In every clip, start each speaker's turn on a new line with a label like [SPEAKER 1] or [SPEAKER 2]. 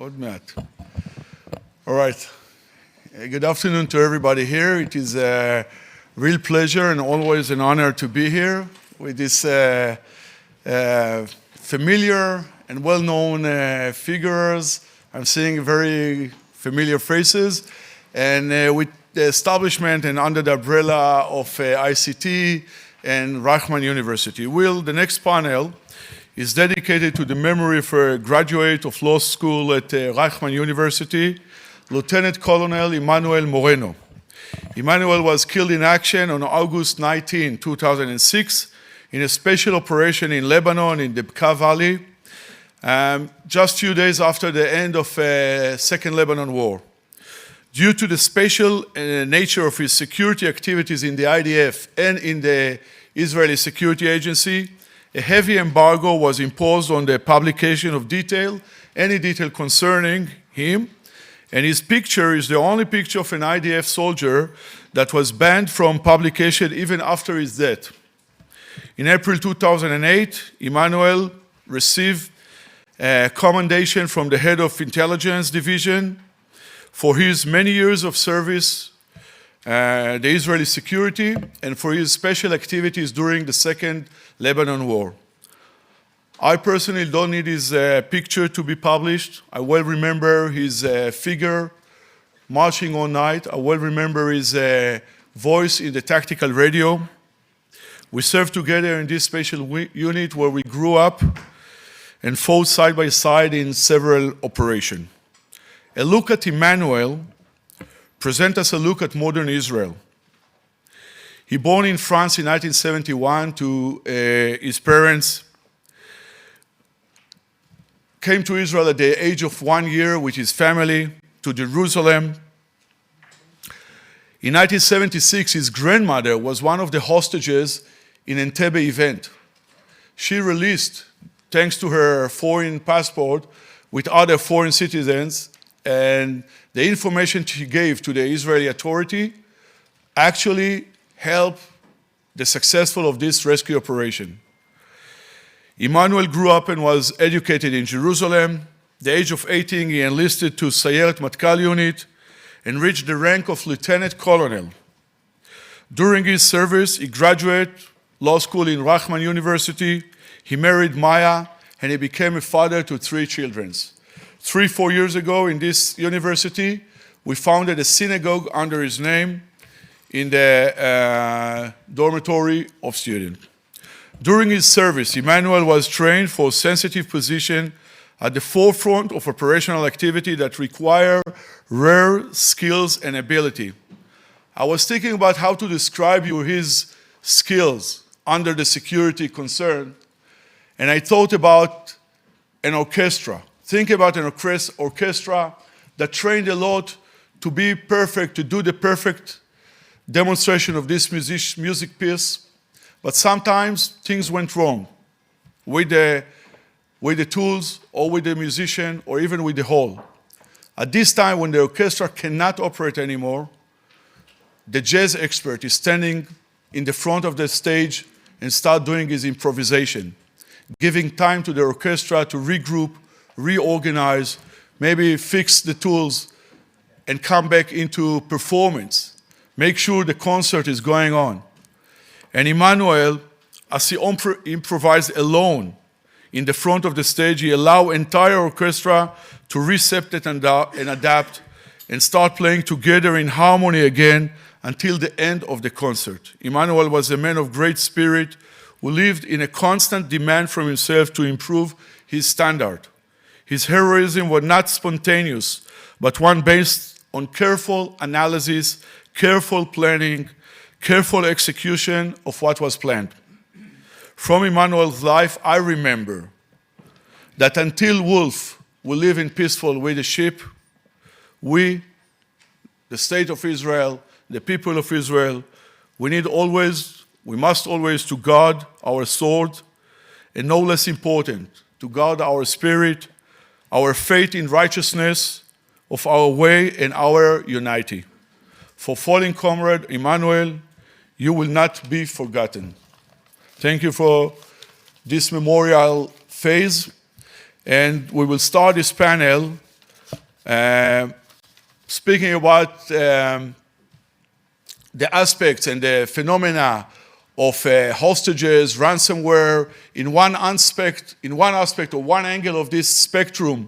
[SPEAKER 1] Odd Matt. All right. Good afternoon to everybody here. It is a real pleasure and always an honor to be here with this familiar and well-known figures. I'm seeing very familiar faces. And with the establishment and under the umbrella of ICT and Reichman University. The next panel is dedicated to the memory of a graduate of law school at Reichman University, Lieutenant Colonel Emmanuel Moreno. Emmanuel was killed in action on August 19, 2006, in a special operation in Lebanon in the Bekaa Valley, just a few days after the end of the Second Lebanon War. Due to the special nature of his security activities in the IDF and in the Israeli Security Agency, a heavy embargo was imposed on the publication of any detail concerning him, and his picture is the only picture of an IDF soldier that was banned from publication even after his death. In April 2008, Emmanuel received a commendation from the head of Intelligence Division for his many years of service, the Israeli security, and for his special activities during the Second Lebanon War. I personally don't need his picture to be published. I well remember his figure marching all night. I well remember his voice in the tactical radio. We served together in this special unit where we grew up and fought side by side in several operations. A look at Emmanuel presents us a look at modern Israel. He born in France in 1971 to his parents, came to Israel at the age of 1 year with his family to Jerusalem. In 1976, his grandmother was one of the hostages in Entebbe event. She released, thanks to her foreign passport, with other foreign citizens, and the information she gave to the Israeli authority actually helped the successful of this rescue operation. Emmanuel grew up and was educated in Jerusalem. At the age of 18, he enlisted to Sayeret Matkal unit and reached the rank of lieutenant colonel. During his service, he graduated law school in Reichman University. He married Maya, and he became a father to 3 children. 3-4 years ago in this university, we founded a synagogue under his name in the dormitory of students. During his service, Emmanuel was trained for a sensitive position at the forefront of operational activity that require rare skills and ability. I was thinking about how to describe you his skills under the security concern, and I thought about an orchestra. Think about an orchestra that trained a lot to be perfect, to do the perfect demonstration of this music piece, but sometimes things went wrong with the tools or with the musician or even with the hall. At this time, when the orchestra cannot operate anymore, the jazz expert is standing in the front of the stage and start doing his improvisation, giving time to the orchestra to regroup, reorganize, maybe fix the tools and come back into performance. Make sure the concert is going on. And Emmanuel, as he improvised alone in the front of the stage, he allowed entire orchestra to reset it and adapt and start playing together in harmony again until the end of the concert. Emmanuel was a man of great spirit who lived in a constant demand from himself to improve his standard. His heroism was not spontaneous, but one based on careful analysis, careful planning, careful execution of what was planned. From Emmanuel's life, I remember that until Wolf will live in peaceful leadership, we, the state of Israel, the people of Israel, we must always to guard our sword, and no less important, to guard our spirit, our faith in righteousness of our way and our unity. For fallen comrade Emmanuel, you will not be forgotten. Thank you for this memorial phase, and we will start this panel Speaking about the aspects and the phenomena of hostages, ransomware, in one aspect or one angle of this spectrum,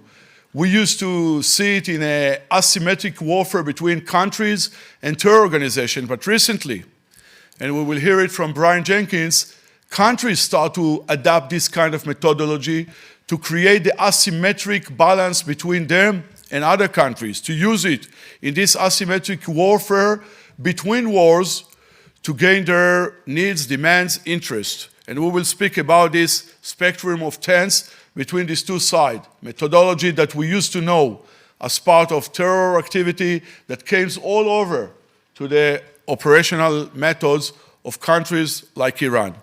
[SPEAKER 1] we used to see it in an asymmetric warfare between countries and terror organizations. But recently, and we will hear it from Brian Jenkins, countries start to adopt this kind of methodology to create the asymmetric balance between them and other countries, to use it in this asymmetric warfare between wars to gain their needs, demands, interests. And we will speak about this spectrum of tense between these two sides, methodology that we used to know as part of terror activity that came all over to the operational methods of countries like Iran.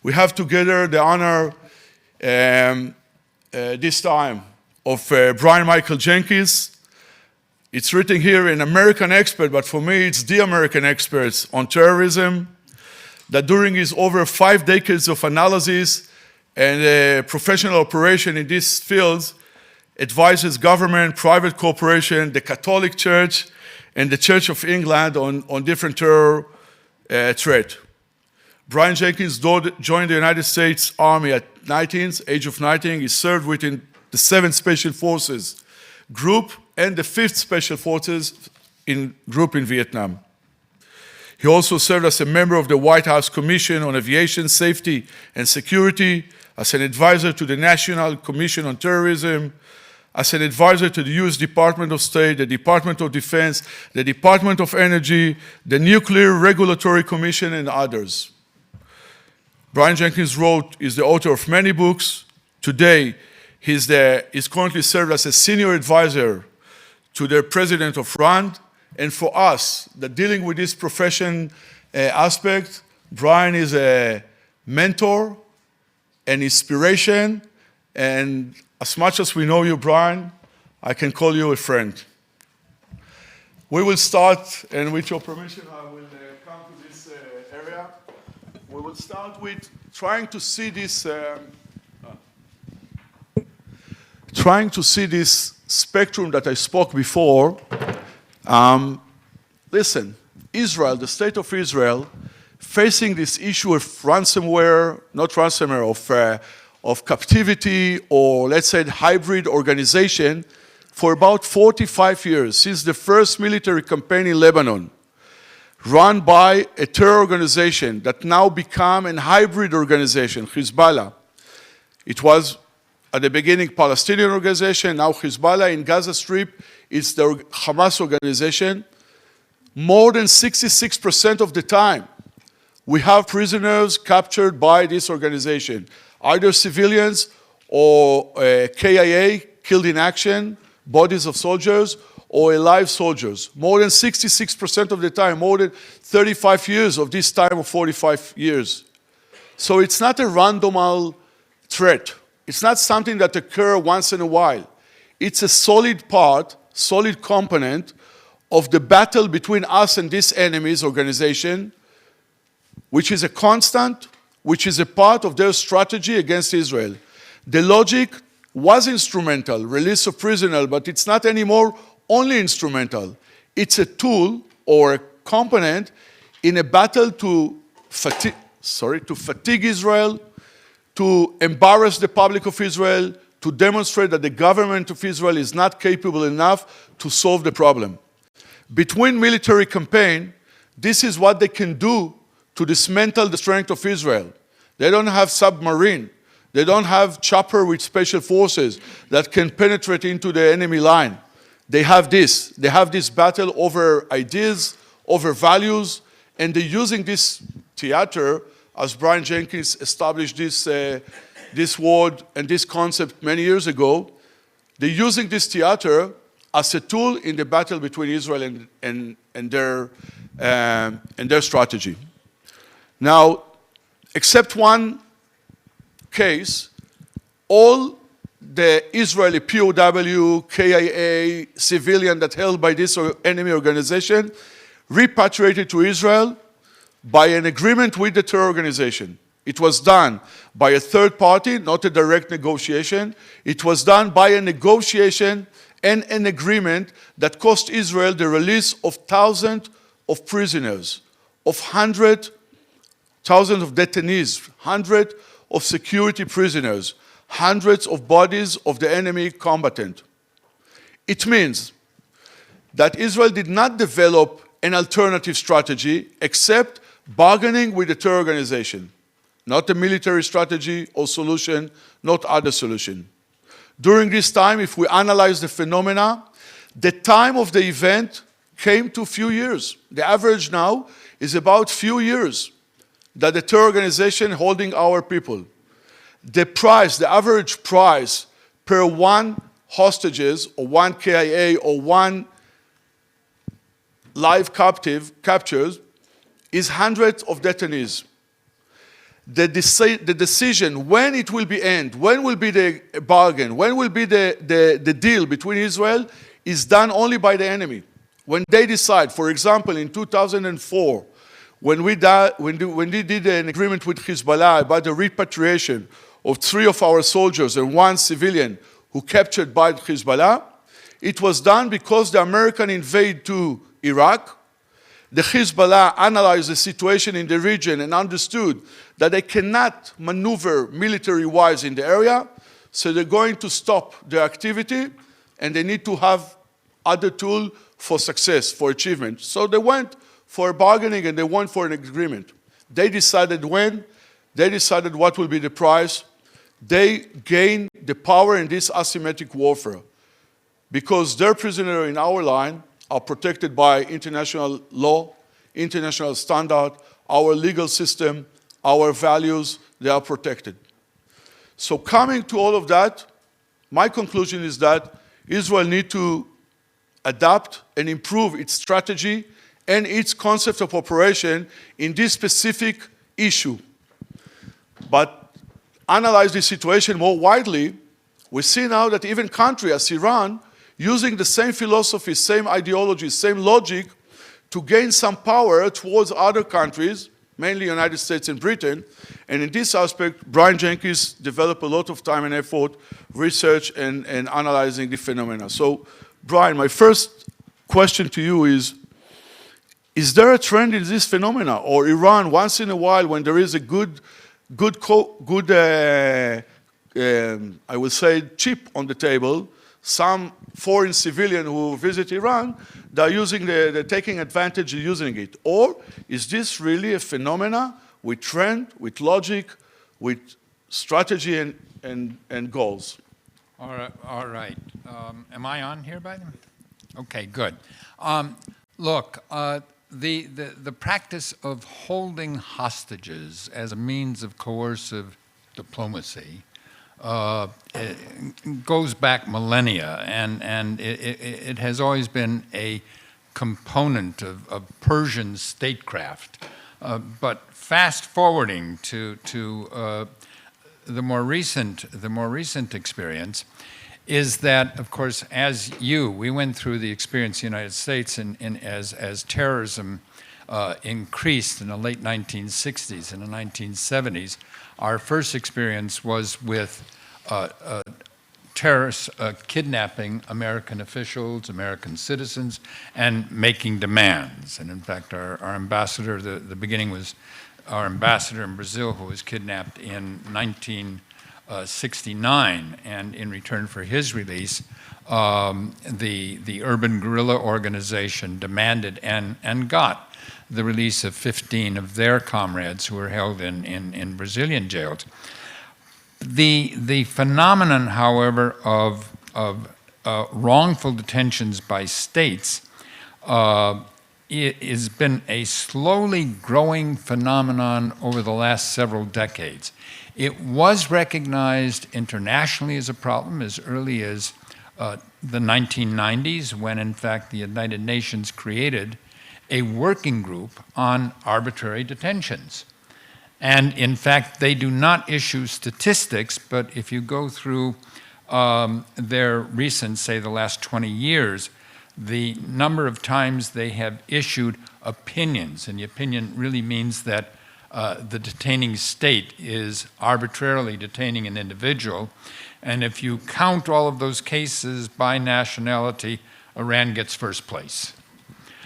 [SPEAKER 1] We have together the honor this time of Brian Michael Jenkins. It's written here, an American expert, but for me it's the American experts on terrorism, that during his over 5 decades of analysis and professional operation in these fields, advises government, private corporation, the Catholic Church, and the Church of England on different terror threat. Brian Jenkins joined the United States Army at age of 19. He served within the 7th Special Forces Group and the 5th Special Forces Group in Vietnam. He also served as a member of the White House Commission on Aviation Safety and Security, as an advisor to the National Commission on Terrorism, as an advisor to the U.S. Department of State, the Department of Defense, the Department of Energy, the Nuclear Regulatory Commission, and others. Brian Jenkins is the author of many books. Today, he's currently served as a senior advisor to the president of RAND. And for us, that dealing with this profession aspect, Brian is a mentor, an inspiration, and as much as we know you, Brian, I can call you a friend. We will start, and with your permission, I will come to this area. We will start with trying to see this spectrum that I spoke before. Listen, Israel, the state of Israel, facing this issue of ransomware, not ransomware, of captivity, or let's say hybrid organization, for about 45 years, since the first military campaign in Lebanon, run by a terror organization that now become a hybrid organization, Hezbollah. It was at the beginning Palestinian organization, now Hezbollah in Gaza Strip is the Hamas organization. More than 66% of the time, we have prisoners captured by this organization, either civilians or KIA, killed in action, bodies of soldiers, or alive soldiers. More than 66% of the time, more than 35 years of this time of 45 years. So it's not a random threat. It's not something that occurs once in a while. It's a solid part, solid component of the battle between us and this enemy's organization, which is a constant, which is a part of their strategy against Israel. The logic was instrumental, release of prisoners, but it's not anymore only instrumental. It's a tool or a component in a battle to fatigue Israel, to embarrass the public of Israel, to demonstrate that the government of Israel is not capable enough to solve the problem. Between military campaign, this is what they can do to dismantle the strength of Israel. They don't have submarine. They don't have chopper with special forces that can penetrate into the enemy line. They have this. They have this battle over ideas, over values, and they're using this theater, as Brian Jenkins established this word and this concept many years ago. They're using this theater as a tool in the battle between Israel and their strategy. Now, except one case, all the Israeli POW, KIA, civilian that held by this enemy organization repatriated to Israel by an agreement with the terror organization. It was done by a third party, not a direct negotiation. It was done by a negotiation and an agreement that cost Israel the release of thousands of prisoners, of thousands of detainees, hundreds of security prisoners, hundreds of bodies of the enemy combatant. It means that Israel did not develop an alternative strategy except bargaining with the terror organization, not a military strategy or solution, not other solution. During this time, if we analyze the phenomena, the time of the event came to few years. The average now is about few years that the terror organization holding our people. The price, the average price per one hostages or one KIA or one live captures is hundreds of detainees. The decision when it will be end, when will be the bargain, when will be the deal between Israel is done only by the enemy. When they decide, for example, in 2004, when we did an agreement with Hezbollah about the repatriation of 3 of our soldiers and 1 civilian who captured by Hezbollah, it was done because the American invade to Iraq. The Hezbollah analyzed the situation in the region and understood that they cannot maneuver military-wise in the area, so they're going to stop their activity, and they need to have other tools for success, for achievement. So they went for bargaining and they went for an agreement. They decided when, they decided what will be the price. They gained the power in this asymmetric warfare because their prisoners in our line are protected by international law, international standard, our legal system, our values, they are protected. So coming to all of that, my conclusion is that Israel needs to adapt and improve its strategy and its concept of operation in this specific issue. But analyze the situation more widely, we see now that even countries as Iran, using the same philosophy, same ideology, same logic, to gain some power towards other countries, mainly United States and Britain. And in this aspect, Brian Jenkins developed a lot of time and effort, research and analyzing the phenomena. So, Brian, my first question to you is there a trend in this phenomena? Or Iran, once in a while, when there is a good I would say, chip on the table, some foreign civilian who visit Iran, they're taking advantage of using it. Or is this really a phenomena with trend, with logic, with strategy and goals?
[SPEAKER 2] All right. Am I on here by them? Okay, good. Look, the practice of holding hostages as a means of coercive diplomacy it goes back millennia, and it has always been a component of Persian statecraft. But fast forwarding to the more recent experience is that, of course, we went through the experience in the United States, and as terrorism increased in the late 1960s and the 1970s, our first experience was with terrorists kidnapping American officials, American citizens, and making demands. And in fact, our ambassador, the beginning was our ambassador in Brazil, who was kidnapped in 1969, and in return for his release, the urban guerrilla organization demanded and got the release of 15 of their comrades who were held in Brazilian jails. The phenomenon, however, of wrongful detentions by states it has been a slowly growing phenomenon over the last several decades. It was recognized internationally as a problem as early as the 1990s, when in fact the United Nations created a working group on arbitrary detentions. And in fact, they do not issue statistics, but if you go through their recent, say the last 20 years, the number of times they have issued opinions, and the opinion really means that the detaining state is arbitrarily detaining an individual, And if you count all of those cases by nationality, Iran gets first place.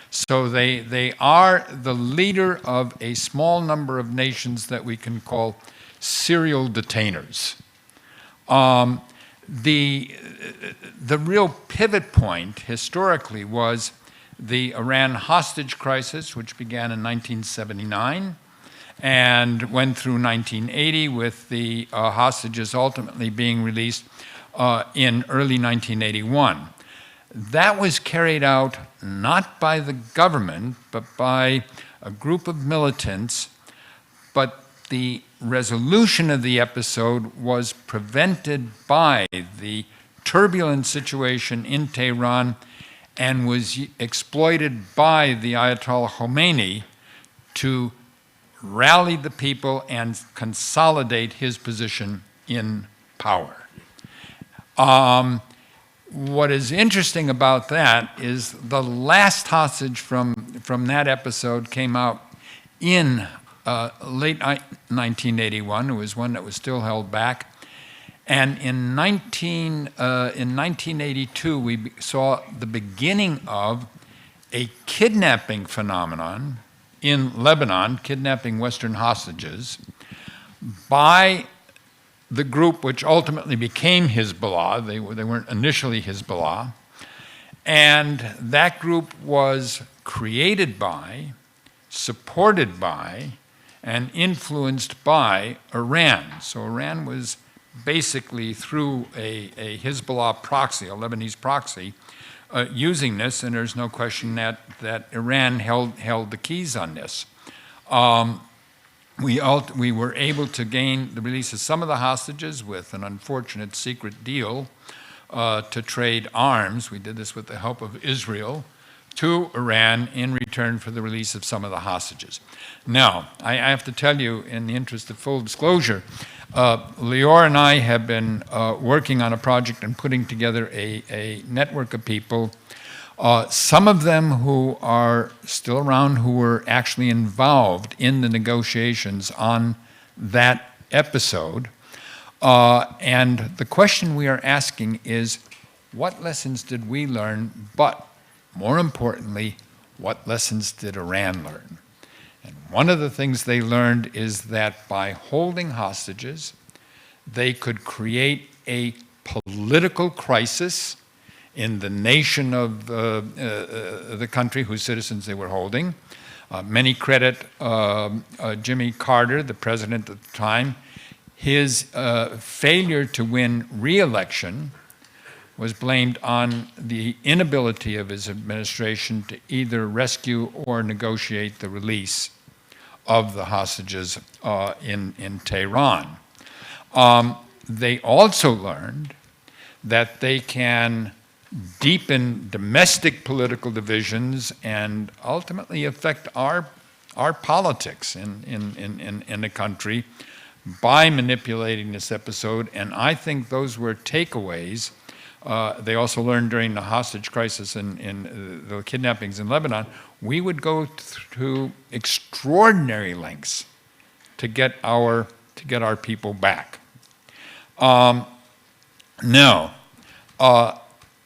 [SPEAKER 2] So they are the leader of a small number of nations that we can call serial detainers. The real pivot point historically was the Iran hostage crisis, which began in 1979 and went through 1980 with the hostages ultimately being released in early 1981. That was carried out not by the government, but by a group of militants, but the resolution of the episode was prevented by the turbulent situation in Tehran and was exploited by the Ayatollah Khomeini to rally the people and consolidate his position in power. What is interesting about that is the last hostage from that episode came out in late 1981. It was one that was still held back. And in 1982, we saw the beginning of a kidnapping phenomenon in Lebanon, kidnapping Western hostages, by the group which ultimately became Hezbollah. They weren't initially Hezbollah. And that group was created by, supported by, and influenced by Iran. So Iran was basically through a Hezbollah proxy, a Lebanese proxy, using this, and there's no question that Iran held the keys on this. We were able to gain the release of some of the hostages with an unfortunate secret deal to trade arms. We did this with the help of Israel to Iran in return for the release of some of the hostages. Now, I have to tell you, in the interest of full disclosure, Lior and I have been working on a project and putting together a network of people, some of them who are still around, who were actually involved in the negotiations on that episode. And the question we are asking is, what lessons did we learn, but more importantly, what lessons did Iran learn? And one of the things they learned is that by holding hostages, they could create a political crisis in the nation of the country whose citizens they were holding. Many credit Jimmy Carter, the president at the time. His failure to win re-election was blamed on the inability of his administration to either rescue or negotiate the release of the hostages in Tehran. They also learned that they can deepen domestic political divisions and ultimately affect our politics in the country by manipulating this episode, and I think those were takeaways. They also learned during the hostage crisis in the kidnappings in Lebanon, we would go to extraordinary lengths to get our people back. Now,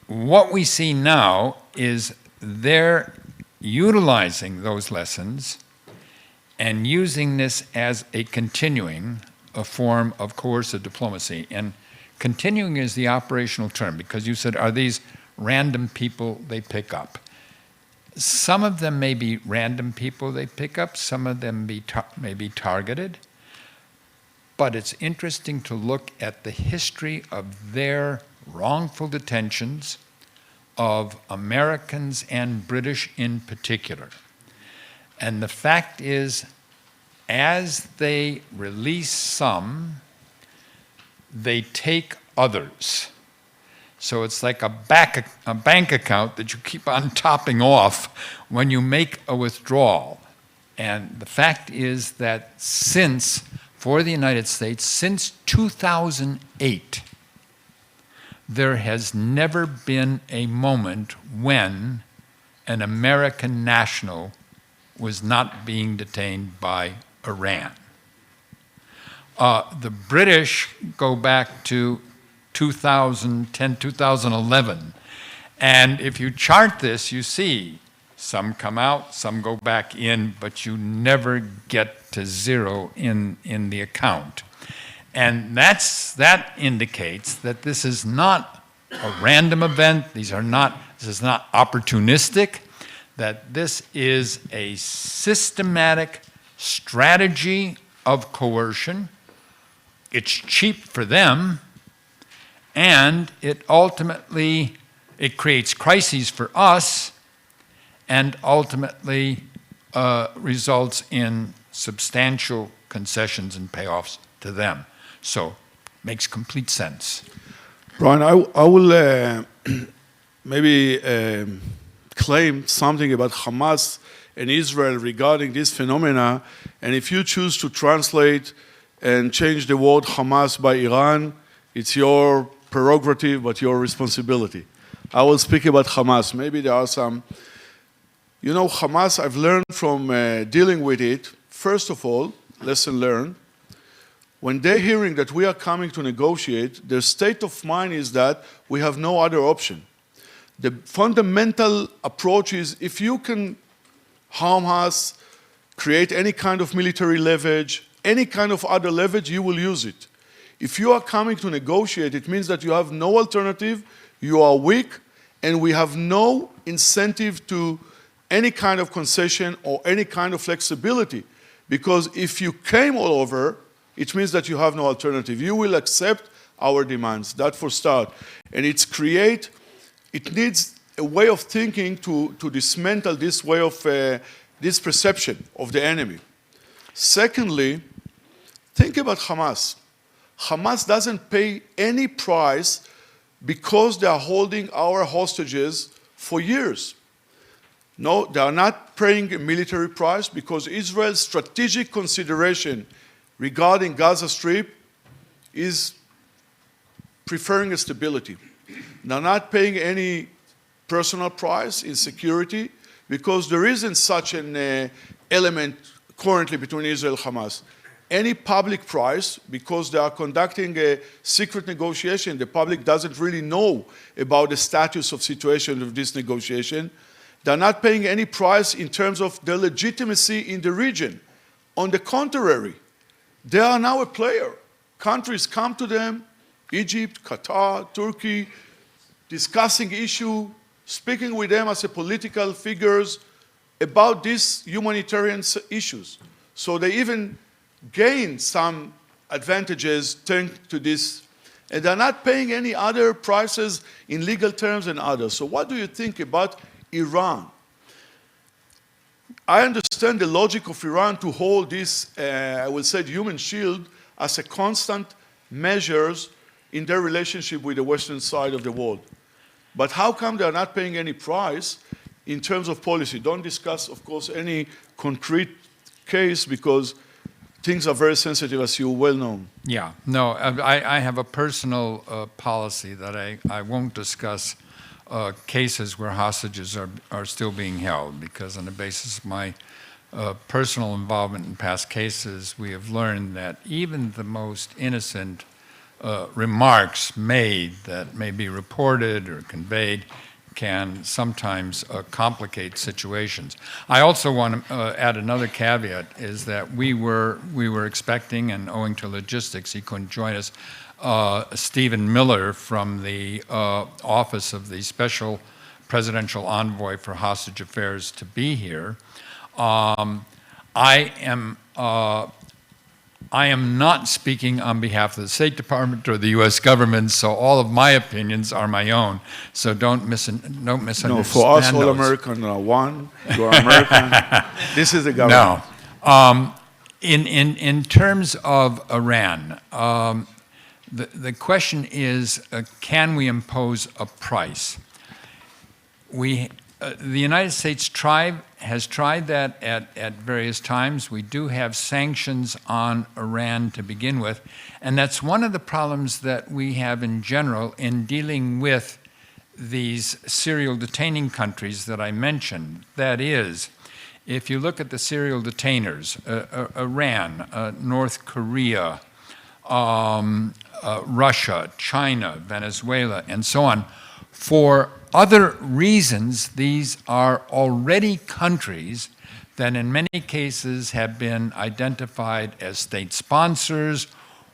[SPEAKER 2] what we see now is they're utilizing those lessons and using this as a form of coercive diplomacy. And continuing is the operational term, because you said, are these random people they pick up? Some of them may be random people they pick up, some of them may be targeted, but it's interesting to look at the history of their wrongful detentions of Americans and British in particular. And the fact is, as they release some, they take others. So it's like a bank account that you keep on topping off when you make a withdrawal. And the fact is that for the United States, since 2008, there has never been a moment when an American national was not being detained by Iran. The British go back to 2010, 2011. And if you chart this, you see some come out, some go back in, but you never get to zero in the account. And that indicates that this is not a random event. This is not opportunistic, that this is a systematic strategy of coercion. It's cheap for them, and it creates crises for us, and ultimately results in substantial concessions and payoffs to them. So, makes complete sense.
[SPEAKER 1] Brian, I will maybe claim something about Hamas and Israel regarding this phenomena, and if you choose to translate and change the word Hamas by Iran, it's your prerogative, but your responsibility. I will speak about Hamas. Maybe there are some... You know, Hamas, I've learned from dealing with it, first of all, lesson learned, when they're hearing that we are coming to negotiate, their state of mind is that we have no other option. The fundamental approach is if you can harm us, create any kind of military leverage, any kind of other leverage, you will use it. If you are coming to negotiate, it means that you have no alternative, you are weak, and we have no incentive to any kind of concession or any kind of flexibility. Because if you came all over, it means that you have no alternative. You will accept our demands, that for start. And it needs a way of thinking to dismantle this way of, this perception of the enemy. Secondly, think about Hamas. Hamas doesn't pay any price because they are holding our hostages for years. No, they are not paying a military price because Israel's strategic consideration regarding Gaza Strip is preferring a stability. They're not paying any personal price in security because there isn't such an element currently between Israel and Hamas. Any public price, because they are conducting a secret negotiation, the public doesn't really know about the status of situation of this negotiation. They're not paying any price in terms of their legitimacy in the region. On the contrary, they are now a player. Countries come to them, Egypt, Qatar, Turkey, discussing issue, speaking with them as a political figures about these humanitarian issues. So they even gain some advantages thanks to this. And they're not paying any other prices in legal terms and others. So what do you think about Iran? I understand the logic of Iran to hold this, I will say, human shield as a constant measures in their relationship with the Western side of the world. But how come they are not paying any price in terms of policy? Don't discuss, of course, any concrete case because things are very sensitive, as you well know.
[SPEAKER 2] Yeah, no, I have a personal policy that I won't discuss cases where hostages are still being held, because on the basis of my personal involvement in past cases, we have learned that even the most innocent remarks made that may be reported or conveyed can sometimes complicate situations. I also want to add another caveat, is that we were expecting, and owing to logistics, he couldn't join us, Stephen Miller from the Office of the Special Presidential Envoy for Hostage Affairs to be here. I am not speaking on behalf of the State Department or the U.S. government, so all of my opinions are my own. So don't misunderstand.
[SPEAKER 1] No, for us, all American are one. You are American. This is the government.
[SPEAKER 2] No. In terms of Iran, the question is, can we impose a price? The United States has tried that at various times. We do have sanctions on Iran to begin with, and that's one of the problems that we have in general in dealing with these serial detaining countries that I mentioned. That is, if you look at the serial detainers, Iran, North Korea, Russia, China, Venezuela, and so on. For other reasons, these are already countries that in many cases have been identified as state sponsors,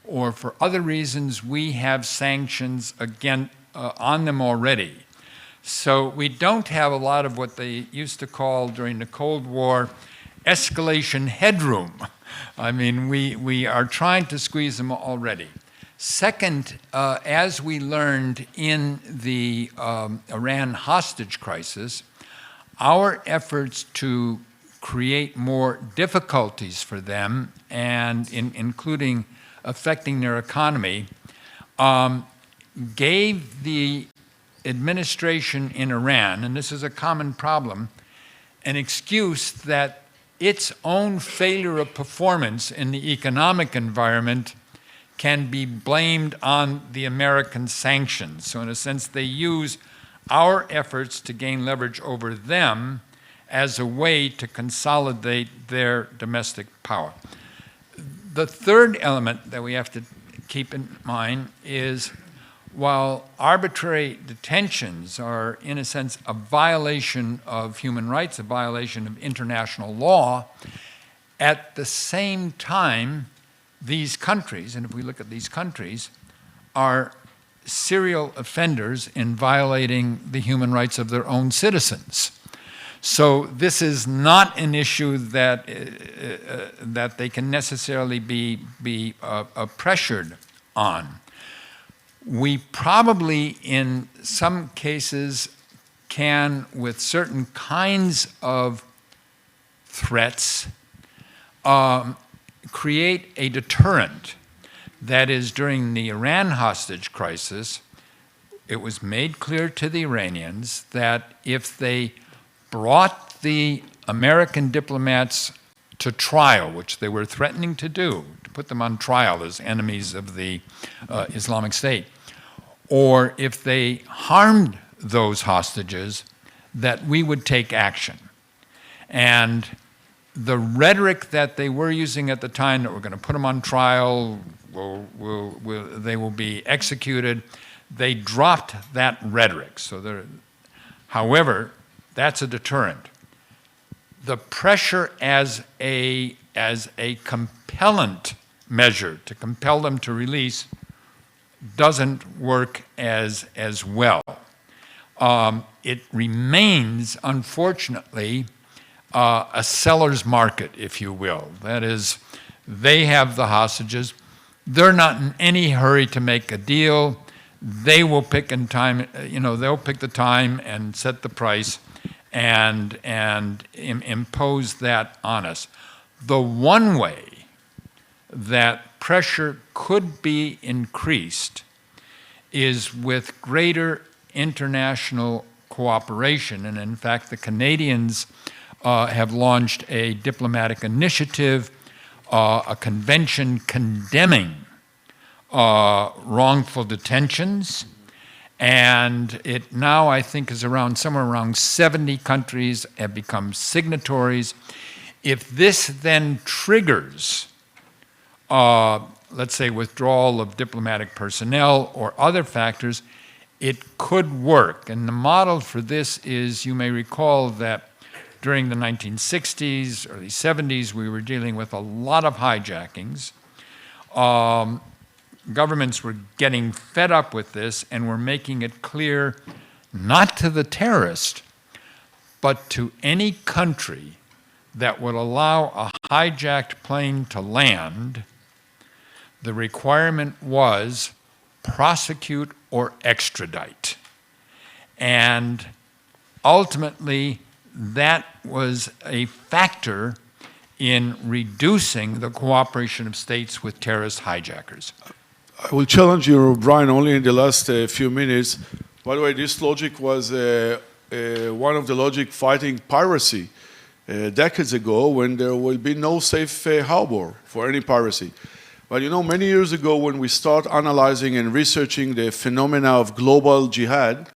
[SPEAKER 2] or for other reasons we have sanctions on them already. So we don't have a lot of what they used to call during the Cold War escalation headroom. I mean, we are trying to squeeze them already. Second, as we learned in the Iran hostage crisis, our efforts to create more difficulties for them, and including affecting their economy, gave the administration in Iran, and this is a common problem, an excuse that its own failure of performance in the economic environment can be blamed on the American sanctions. So in a sense, they use our efforts to gain leverage over them as a way to consolidate their domestic power. The third element that we have to keep in mind is, while arbitrary detentions are, in a sense, a violation of human rights, a violation of international law, at the same time, these countries, and if we look at these countries, are serial offenders in violating the human rights of their own citizens. So this is not an issue that that they can necessarily be pressured on. We probably, in some cases, can, with certain kinds of threats, create a deterrent. That is, during the Iran hostage crisis, it was made clear to the Iranians that if they brought the American diplomats to trial, which they were threatening to do, to put them on trial as enemies of the Islamic State, or if they harmed those hostages, that we would take action. And the rhetoric that they were using at the time, that we're going to put them on trial, they will be executed, they dropped that rhetoric. So however, that's a deterrent. The pressure as a compellent measure to compel them to release doesn't work as well. It remains, unfortunately, a seller's market, if you will. That is, they have the hostages. They're not in any hurry to make a deal. They will pick they'll pick the time and set the price and impose that on us. The one way that pressure could be increased is with greater international cooperation. And in fact, the Canadians have launched a diplomatic initiative, a convention condemning wrongful detentions. And it now, I think, is somewhere around 70 countries have become signatories. If this then triggers, let's say, withdrawal of diplomatic personnel or other factors, it could work. And the model for this is, you may recall that during the 1960s, early 70s, we were dealing with a lot of hijackings. Governments were getting fed up with this and were making it clear, not to the terrorist, but to any country that would allow a hijacked plane to land, the requirement was prosecute or extradite. And ultimately, that was a factor in reducing the cooperation of states with terrorist hijackers.
[SPEAKER 1] I will challenge you, Brian, only in the last few minutes. By the way, this logic was one of the logic fighting piracy decades ago, when there will be no safe harbor for any piracy. But you know, many years ago, when we start analyzing and researching the phenomena of global jihad,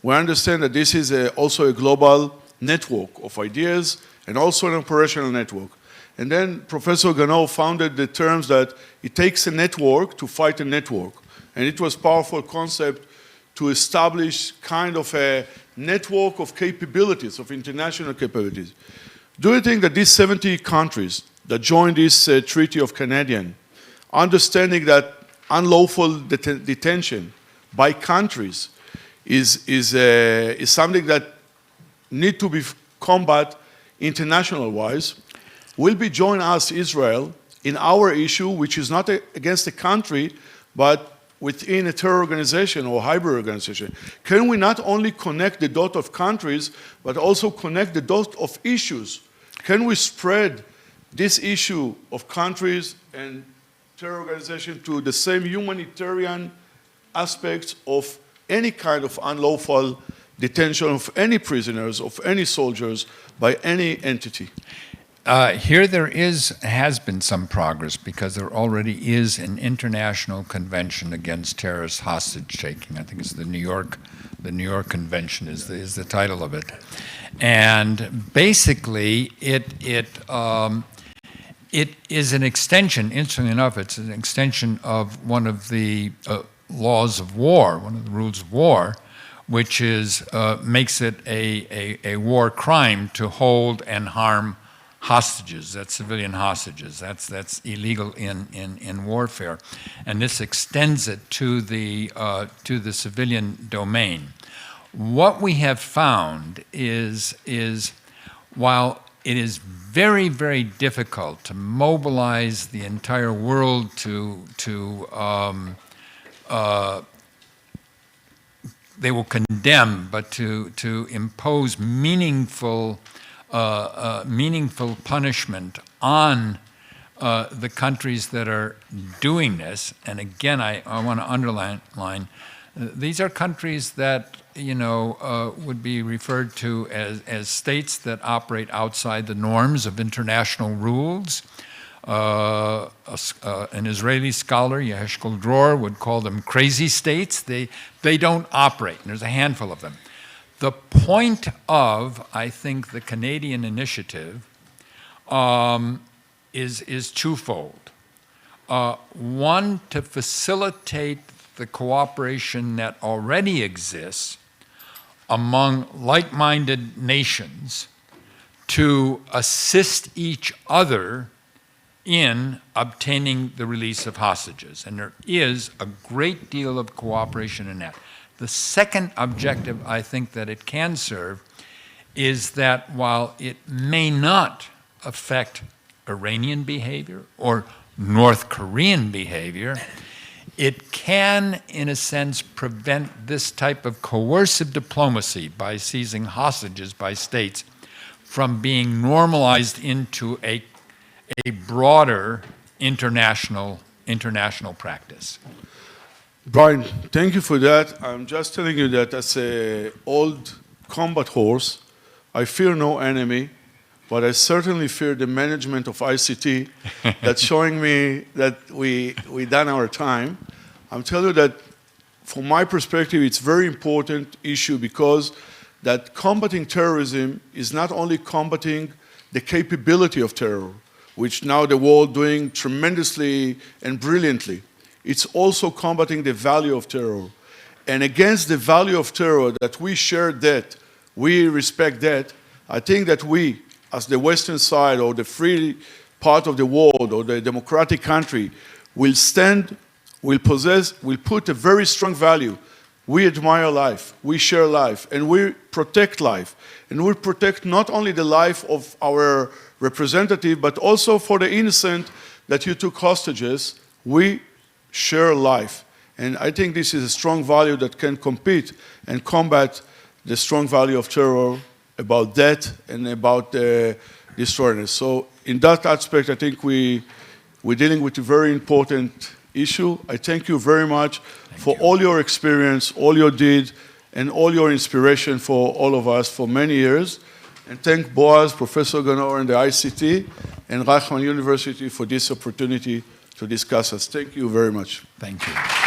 [SPEAKER 1] we understand that this is also a global network of ideas and also an operational network. And then Professor Ganot founded the terms that it takes a network to fight a network. And it was a powerful concept to establish kind of a network of capabilities, of international capabilities. Do you think that these 70 countries that joined this Treaty of Canadian, understanding that unlawful detention by countries is something that need to be combat international-wise, will be join us, Israel, in our issue, which is not against the country, but within a terror organization or hybrid organization? Can we not only connect the dot of countries, but also connect the dot of issues? Can we spread this issue of countries and terror organization to the same humanitarian aspects of any kind of unlawful detention of any prisoners, of any soldiers, by any entity?
[SPEAKER 2] Here there has been some progress because there already is an international convention against terrorist hostage taking. I think it's the New York Convention is the title of it, and basically it is an extension. Interestingly enough, it's an extension of one of the laws of war, one of the rules of war, which is makes it a war crime to hold and harm hostages. That's civilian hostages. That's illegal in warfare, and this extends it to the civilian domain. What we have found is while it is very, very difficult to mobilize the entire world they will condemn, but to impose meaningful punishment on the countries that are doing this. And again, I want to underline, these are countries that would be referred to as states that operate outside the norms of international rules. An Israeli scholar, Yeheshkel Dror, would call them crazy states. They don't operate, and there's a handful of them. The point of, I think, the Canadian initiative is twofold. One, to facilitate the cooperation that already exists among like-minded nations to assist each other in obtaining the release of hostages. And there is a great deal of cooperation in that. The second objective I think that it can serve is that while it may not affect Iranian behavior or North Korean behavior, it can, in a sense, prevent this type of coercive diplomacy by seizing hostages by states from being normalized into a broader international practice.
[SPEAKER 1] Brian, thank you for that. I'm just telling you that as an old combat horse, I fear no enemy, but I certainly fear the management of ICT that's showing me that we done our time. I'm telling you that from my perspective, it's a very important issue because that combating terrorism is not only combating the capability of terror, which now the world doing tremendously and brilliantly. It's also combating the value of terror. And against the value of terror that we share that, we respect that, I think that we, as the Western side or the free part of the world or the democratic country, will stand, will possess, will put a very strong value. We admire life, we share life, and we protect life. And we protect not only the life of our representative, but also for the innocent that you took hostages. We share life. And I think this is a strong value that can compete and combat the strong value of terror, about death and about destroying. So in that aspect, I think we're dealing with a very important issue. I thank you very much for all your experience, all your deed, and all your inspiration for all of us for many years. And thank Boaz, Professor Ganor, and the ICT, and Reichman University for this opportunity to discuss us. Thank you very much.
[SPEAKER 2] Thank you.